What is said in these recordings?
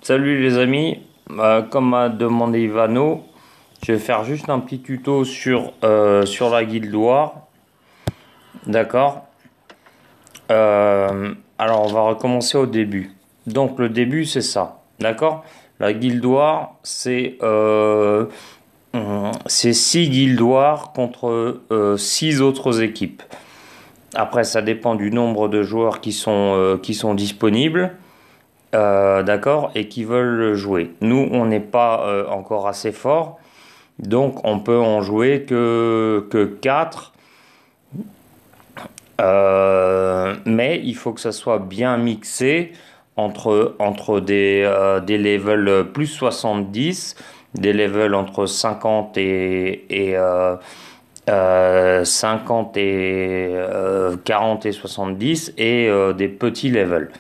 Salut les amis. Comme m'a demandé Ivano, je vais faire juste un petit tuto sur la Guild Wars. D'accord. Alors on va recommencer au début. Donc le début c'est ça. D'accord. La Guild Wars c'est 6 Guild Wars contre 6 autres équipes. Après ça dépend du nombre de joueurs qui sont disponibles. D'accord, et qui veulent jouer. Nous, on n'est pas encore assez fort, donc on peut en jouer que 4. Mais il faut que ça soit bien mixé entre des levels plus 70, des levels entre 50 50 et 40 et 70 et des petits levels.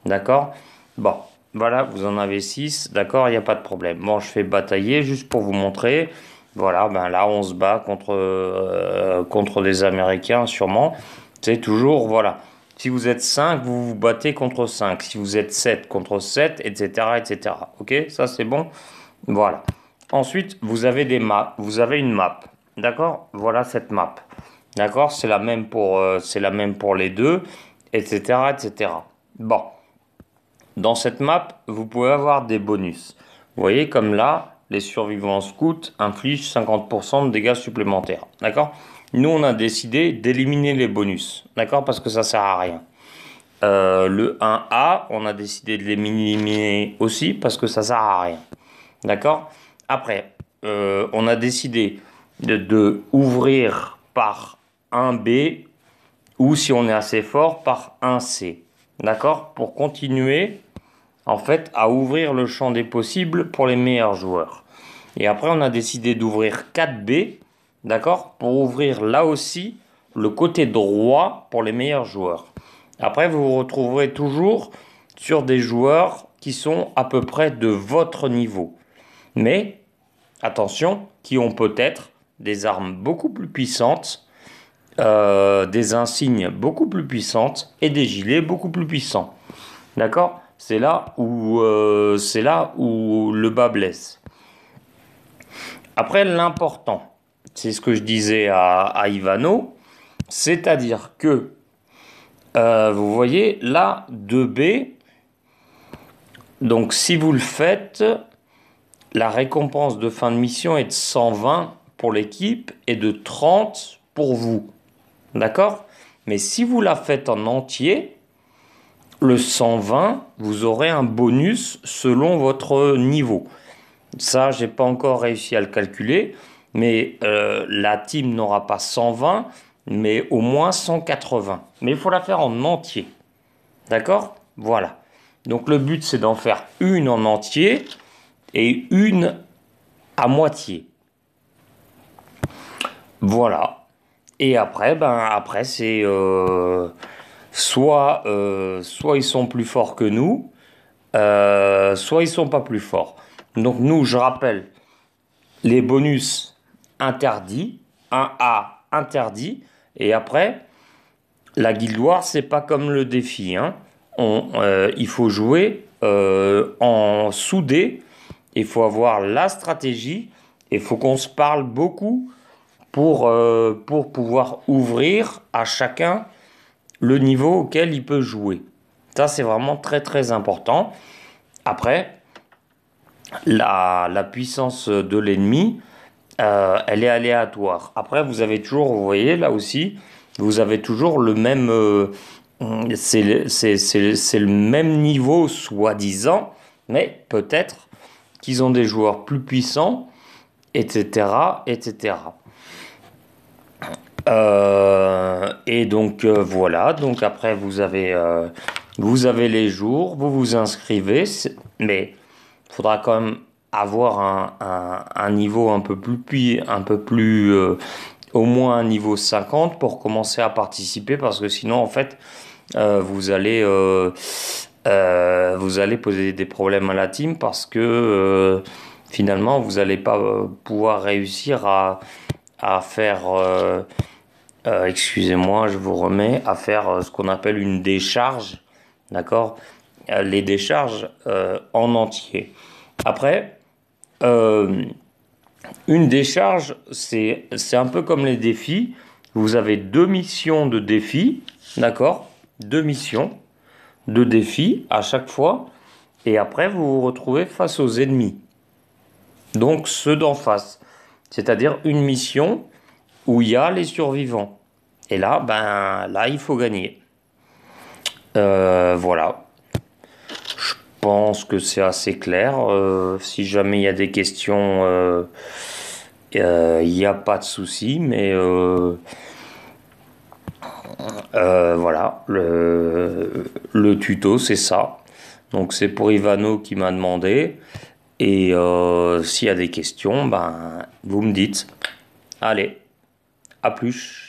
D'accord? Bon, voilà, vous en avez 6, d'accord, il n'y a pas de problème. Bon, je fais batailler juste pour vous montrer. Voilà, ben là, on se bat contre des Américains, sûrement. C'est toujours, voilà. Si vous êtes 5, vous vous battez contre 5. Si vous êtes 7 contre 7, etc., etc. Ok, ça c'est bon? Voilà. Ensuite, vous avez une map. D'accord? Voilà cette map. D'accord? C'est la même pour les deux, etc., etc. Bon. Dans cette map, vous pouvez avoir des bonus. Vous voyez, comme là, les survivants scouts infligent 50% de dégâts supplémentaires. D'accord? Nous, on a décidé d'éliminer les bonus. D'accord? Parce que ça sert à rien. Le 1A, on a décidé de l'éliminer aussi parce que ça sert à rien. D'accord? Après, on a décidé de ouvrir par 1B ou si on est assez fort par 1C. D'accord? Pour continuer en fait, à ouvrir le champ des possibles pour les meilleurs joueurs. Et après, on a décidé d'ouvrir 4B, d'accord, pour ouvrir là aussi le côté droit pour les meilleurs joueurs. Après, vous vous retrouverez toujours sur des joueurs qui sont à peu près de votre niveau. Mais, attention, qui ont peut-être des armes beaucoup plus puissantes, des insignes beaucoup plus puissantes et des gilets beaucoup plus puissants. D'accord? C'est là où le bas blesse. Après, l'important, c'est ce que je disais à Ivano, c'est-à-dire que, vous voyez, là, 2B, donc si vous le faites, la récompense de fin de mission est de 120 pour l'équipe et de 30 pour vous. D'accord? Mais si vous la faites en entier, le 120, vous aurez un bonus selon votre niveau. Ça, j'ai pas encore réussi à le calculer, mais la team n'aura pas 120, mais au moins 180. Mais il faut la faire en entier. D'accord? Voilà. Donc le but, c'est d'en faire une en entier et une à moitié. Voilà. Et après, après c'est soit ils sont plus forts que nous, soit ils sont pas plus forts. Donc nous, je rappelle, les bonus interdits, 1A interdit, et après, la Guild Wars, c'est pas comme le défi, hein. Il faut jouer en soudé, il faut avoir la stratégie, il faut qu'on se parle beaucoup pour pouvoir ouvrir à chacun le niveau auquel il peut jouer. Ça, c'est vraiment très très important. Après, la puissance de l'ennemi, elle est aléatoire. Après, vous avez toujours, vous voyez là aussi, vous avez toujours le même, c'est le même niveau soi-disant, mais peut-être qu'ils ont des joueurs plus puissants, etc., etc. Et donc voilà, donc après vous avez les jours, vous vous inscrivez, mais il faudra quand même avoir un niveau un peu plus au moins un niveau 50 pour commencer à participer parce que sinon en fait vous allez poser des problèmes à la team parce que finalement vous n'allez pas pouvoir réussir à faire excusez-moi, je vous remets à faire ce qu'on appelle une décharge, d'accord? les décharges en entier. Après, une décharge, c'est un peu comme les défis. Vous avez 2 missions de défi, d'accord? 2 missions de défi à chaque fois. Et après, vous vous retrouvez face aux ennemis. Donc, ceux d'en face. C'est-à-dire une mission où il y a les survivants. Et là, là, il faut gagner. Voilà. Je pense que c'est assez clair. Si jamais il y a des questions, il n'y a pas de souci. Mais voilà, le tuto, c'est ça. Donc c'est pour Ivano qui m'a demandé. Et s'il y a des questions, vous me dites. Allez, à plus.